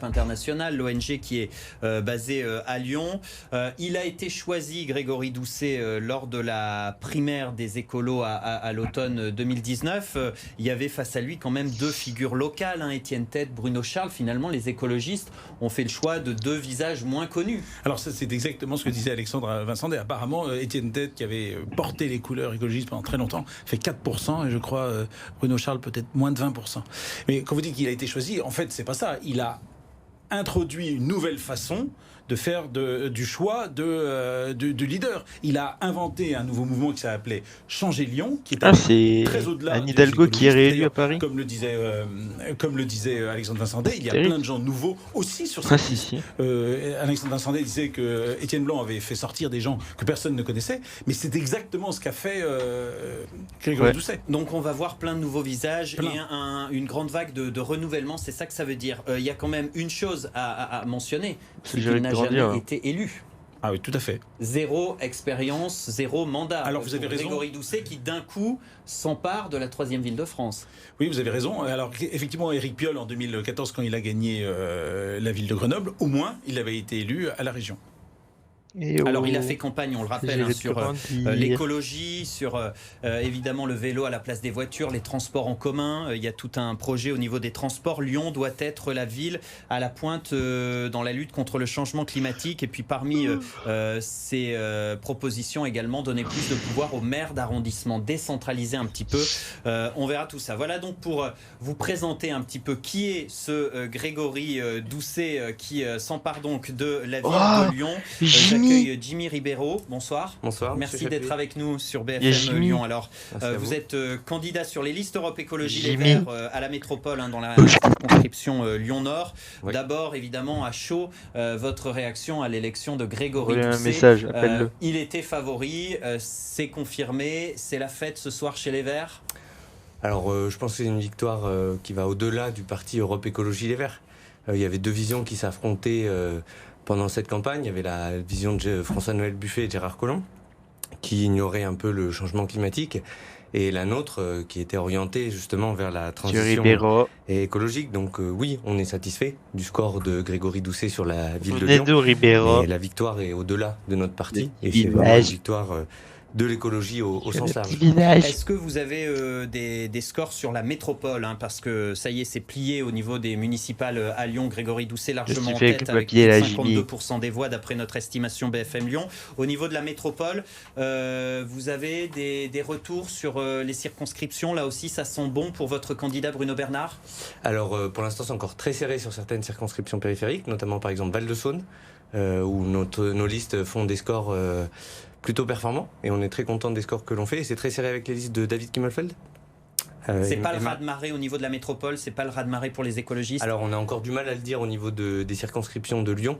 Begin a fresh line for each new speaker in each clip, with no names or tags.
international, l'ONG qui est basée à Lyon. Il a été choisi, Grégory Doucet, lors de la primaire des écolos à l'automne 2019. Il y avait face à lui quand même deux figures locales, Étienne Tête, Bruno Charles. Finalement, les écologistes ont fait le choix de deux visages moins connus.
Alors ça, c'est exactement ce que disait Alexandre Vincent. Apparemment, Étienne Tête, qui avait porté les couleurs écologistes pendant très longtemps, fait 4%, et je crois Bruno Charles peut-être moins de 20%. Mais quand vous dites qu'il a été choisi, en fait, c'est pas ça. Il a introduit une nouvelle façon de faire du choix du leader. Il a inventé un nouveau mouvement qui s'appelait Changer Lyon, qui est très au-delà.
Anne Hidalgo qui est réélu à Paris.
Comme le disait Alexandre Vincent, il y a plein de gens nouveaux aussi sur cette liste. Alexandre Vincent disait que Étienne Blanc avait fait sortir des gens que personne ne connaissait, mais c'est exactement ce qu'a fait Grégory Doucet.
Donc on va voir plein de nouveaux visages et une grande vague de renouvellement, c'est ça que ça veut dire. Il y a quand même une chose à mentionner, c'est qu'il n'a jamais été élu.
Ah oui, tout à fait.
Zéro expérience, zéro mandat.
Alors vous avez raison.
Grégory Doucet qui d'un coup s'empare de la 3e ville de France.
Oui, vous avez raison. Alors effectivement, Éric Piolle en 2014, quand il a gagné la ville de Grenoble, au moins il avait été élu à la région.
Alors il a fait campagne, on le rappelle, sur l'écologie, sur évidemment le vélo à la place des voitures, les transports en commun. Il y a tout un projet au niveau des transports. Lyon doit être la ville à la pointe dans la lutte contre le changement climatique. Et puis parmi ces propositions également, donner plus de pouvoir aux maires d'arrondissement, décentraliser un petit peu. On verra tout ça. Voilà donc pour vous présenter un petit peu qui est ce Grégory Doucet qui s'empare donc de la ville de Lyon. J'accueille Jimmy Ribeiro. Bonsoir.
Bonsoir.
Merci d'être avec nous sur BFM Lyon. Alors, vous êtes candidat sur les listes Europe Écologie Les Verts à la métropole, dans la circonscription Lyon-Nord. Oui. D'abord, évidemment, à chaud, votre réaction à l'élection de Grégory Doucet.
Un message, appelle-le.
Il était favori, c'est confirmé. C'est la fête ce soir chez les Verts.
Alors, je pense que c'est une victoire qui va au-delà du parti Europe Écologie Les Verts. Il y avait deux visions qui s'affrontaient pendant cette campagne. Il y avait la vision de François-Noël Buffet et de Gérard Collomb, qui ignorait un peu le changement climatique, et la nôtre qui était orientée justement vers la transition écologique. Donc oui, on est satisfait du score de Grégory Doucet sur la ville de Lyon. Et la victoire est au-delà de notre parti. Et c'est vraiment une victoire de l'écologie au sens large.
Est-ce que vous avez des scores sur la métropole, parce que ça y est, c'est plié au niveau des municipales à Lyon. Grégory Doucet largement en tête avec 52% des voix d'après notre estimation BFM Lyon. Au niveau de la métropole, vous avez des retours sur les circonscriptions. Là aussi, ça sent bon pour votre candidat Bruno Bernard?
Alors pour l'instant, c'est encore très serré sur certaines circonscriptions périphériques, notamment par exemple Val-de-Saône, où nos listes font des scores plutôt performants, et on est très content des scores que l'on fait, et c'est très serré avec les listes de David Kimmelfeld.
C'est pas le raz-de-marée au niveau de la métropole, c'est pas le raz-de-marée pour les écologistes?
Alors on a encore du mal à le dire au niveau des circonscriptions de Lyon,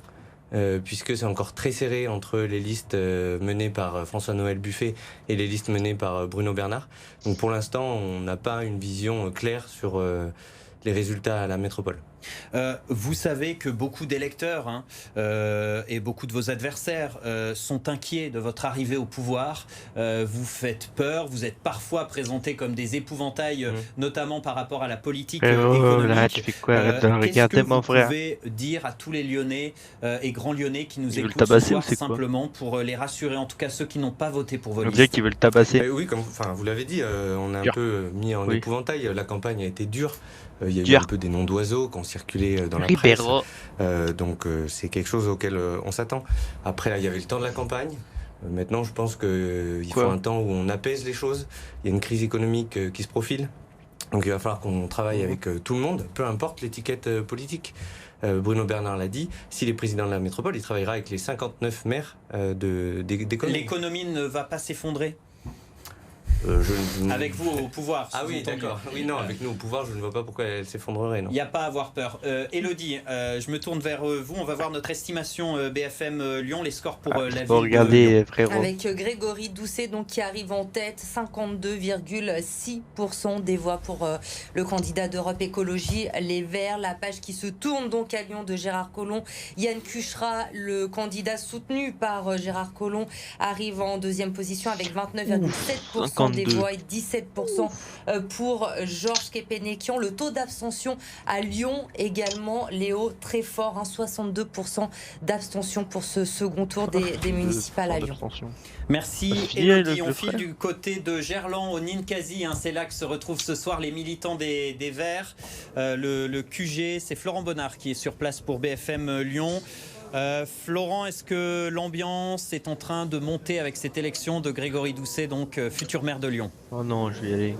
puisque c'est encore très serré entre les listes menées par François-Noël Buffet et les listes menées par Bruno Bernard. Donc pour l'instant, on n'a pas une vision claire sur les résultats à la métropole.
Vous savez que beaucoup d'électeurs et beaucoup de vos adversaires sont inquiets de votre arrivée au pouvoir. Vous faites peur, vous êtes parfois présentés comme des épouvantails, notamment par rapport à la politique économique.
Là, tu fais quoi?
Qu'est-ce que vous pouvez dire à tous les Lyonnais et grands Lyonnais qui nous écoutent ce soir, simplement pour les rassurer, en tout cas ceux qui n'ont pas voté pour vos listes?
On dirait qu'ils veulent tabasser.
Oui, vous l'avez dit, on a un peu mis en épouvantail. La campagne a été dure. Il y a eu un peu des noms d'oiseaux qui ont circulé dans la presse. Donc c'est quelque chose auquel on s'attend. Après, là, il y avait le temps de la campagne. Maintenant, je pense qu'il faut un temps où on apaise les choses. Il y a une crise économique qui se profile. Donc il va falloir qu'on travaille avec tout le monde, peu importe l'étiquette politique. Bruno Bernard l'a dit, s'il est président de la métropole, il travaillera avec les 59 maires des communes.
L'économie ne va pas s'effondrer? Avec vous au pouvoir.
Ah oui, d'accord. Oui, non, avec nous au pouvoir, je ne vois pas pourquoi elle s'effondrerait.
Il n'y a pas à avoir peur. Élodie, je me tourne vers vous. On va voir notre estimation BFM Lyon, les scores pour la ville de Lyon.
Frérot.
Avec Grégory Doucet donc, qui arrive en tête, 52,6% des voix pour le candidat d'Europe Écologie Les Verts. La page qui se tourne donc à Lyon de Gérard Collomb. Yann Cuchera, le candidat soutenu par Gérard Collomb, arrive en deuxième position avec 29,7% l'abstention des
62.
voix et 17% pour Georges Kepenekian. Le taux d'abstention à Lyon également, Léo, très fort, 62% d'abstention pour ce second tour des municipales à Lyon.
Merci
Élodie.
Élodie. On file du côté de Gerland au Ninkasi. C'est là que se retrouvent ce soir les militants des Verts. Le QG, c'est Florent Bonnard qui est sur place pour BFM Lyon. Florent, est-ce que l'ambiance est en train de monter avec cette élection de Grégory Doucet, donc futur maire de Lyon?
Oh non, je vais y aller.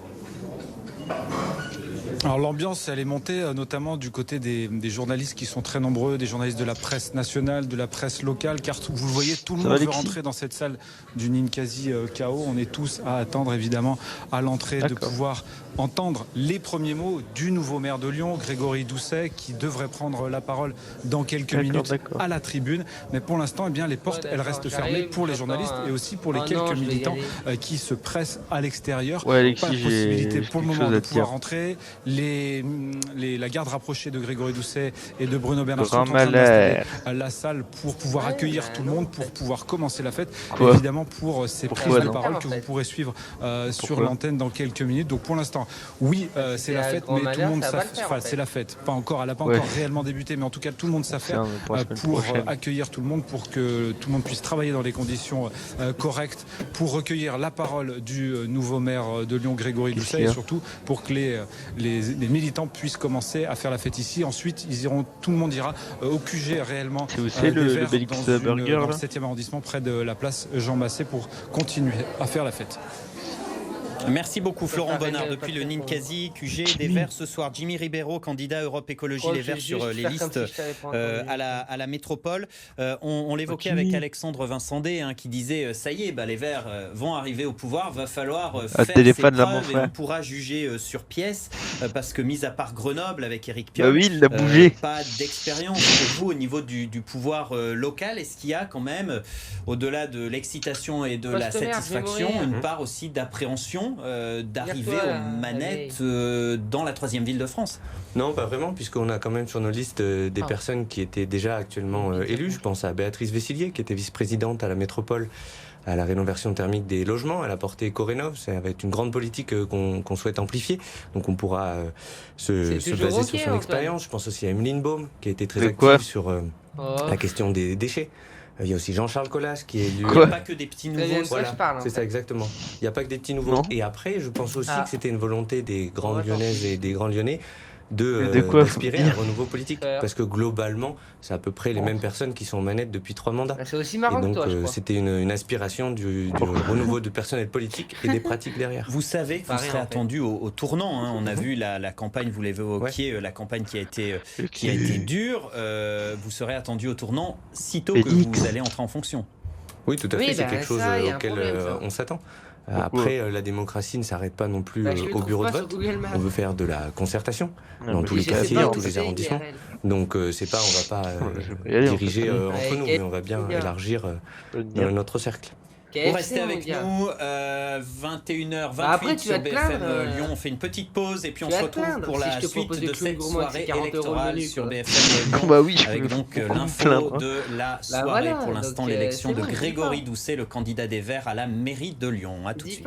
Alors l'ambiance, elle est montée notamment du côté des journalistes qui sont très nombreux, des journalistes de la presse nationale, de la presse locale, car vous le voyez, tout le monde veut rentrer dans cette salle du Ninkasi KO. On est tous à attendre évidemment à l'entrée de pouvoir entendre les premiers mots du nouveau maire de Lyon, Grégory Doucet, qui devrait prendre la parole dans quelques minutes à la tribune. Mais pour l'instant, eh bien, les portes, elles restent fermées pour les journalistes et aussi pour les quelques militants qui se pressent à l'extérieur.
Ouais, Alexis,
pas de possibilité pour le moment de pouvoir
dire.
rentrer. La garde rapprochée de Grégory Doucet et de Bruno Bernard sont en
Grand
train d'installer
malheur.
la salle pour pouvoir accueillir tout le monde, pour pouvoir commencer la fête.
Quoi?
Évidemment pour ces prises de
non
parole que vous pourrez suivre sur l'antenne dans quelques minutes. Donc pour l'instant, oui, c'est la fête, mais tout le monde s'affaire. C'est la fête. Pas encore, elle n'a pas encore réellement débuté, mais en tout cas, tout le monde s'affaire pour accueillir tout le monde, pour que tout le monde puisse travailler dans les conditions correctes, pour recueillir la parole du nouveau maire de Lyon, Grégory Doucet, et surtout pour que les militants puissent commencer à faire la fête ici. Ensuite, tout le monde ira au QG réellement.
C'est où c'est le Bélix Burger
dans le
là
7e arrondissement, près de la place Jean Massé, pour continuer à faire la fête.
Merci beaucoup Florent Bonnard depuis le Ninkasi QG des Verts ce soir. Jimmy Ribeiro, candidat Europe Écologie Les Verts sur les listes à la métropole. On l'évoquait avec Alexandre Vincendé qui disait ça y est, les Verts vont arriver au pouvoir, va falloir faire ses preuves et on pourra juger sur pièce parce que mis à part Grenoble avec Éric Piolle,
il a bougé.
Pas d'expérience pour vous au niveau du pouvoir local. Est-ce qu'il y a quand même, au-delà de l'excitation et de la satisfaction, une part aussi d'appréhension d'arriver aux manettes dans la 3e ville de France?
Non, pas vraiment, puisqu'on a quand même sur nos listes des personnes qui étaient déjà actuellement élues. Je pense à Béatrice Vessillier, qui était vice-présidente à la métropole à la rénovation thermique des logements. Elle a porté Ecorénov. Ça va être une grande politique qu'on souhaite amplifier. Donc on pourra se baser sur son expérience. Je pense aussi à Emeline Baume, qui a été très active sur la question des déchets. Il y a aussi Jean-Charles Collas qui est élu.
Il n'y a pas que des petits nouveaux.
Voilà, c'est ça exactement. Il n'y a pas que des petits nouveaux. Et après, je pense aussi que c'était une volonté des grandes Lyonnaises et des grands Lyonnais d'aspirer à un renouveau politique. Parce que globalement, c'est à peu près les mêmes personnes qui sont aux manettes depuis 3 mandats.
C'est aussi marrant
et donc,
que toi, je crois.
c'était une aspiration du renouveau de personnel politique et des pratiques derrière.
Vous savez que vous serez attendu au tournant. On a vu la campagne, vous l'évoquiez, la campagne qui a été dure. Vous serez attendu au tournant sitôt que vous allez entrer en fonction.
Oui, tout à fait. C'est quelque chose auquel on s'attend. Après, la démocratie ne s'arrête pas non plus au bureau de vote. On veut faire de la concertation dans tous les quartiers, dans tous les arrondissements. Donc, on va pas diriger entre nous, mais on va bien élargir notre cercle.
Vous restez avec nous, 21h28 sur BFM Lyon. On fait une petite pause et puis on se retrouve pour la suite de cette soirée électorale sur BFM Lyon. Avec donc l'info de la soirée. Pour l'instant, l'élection de Grégory Doucet, le candidat des Verts à la mairie de Lyon. À tout de suite.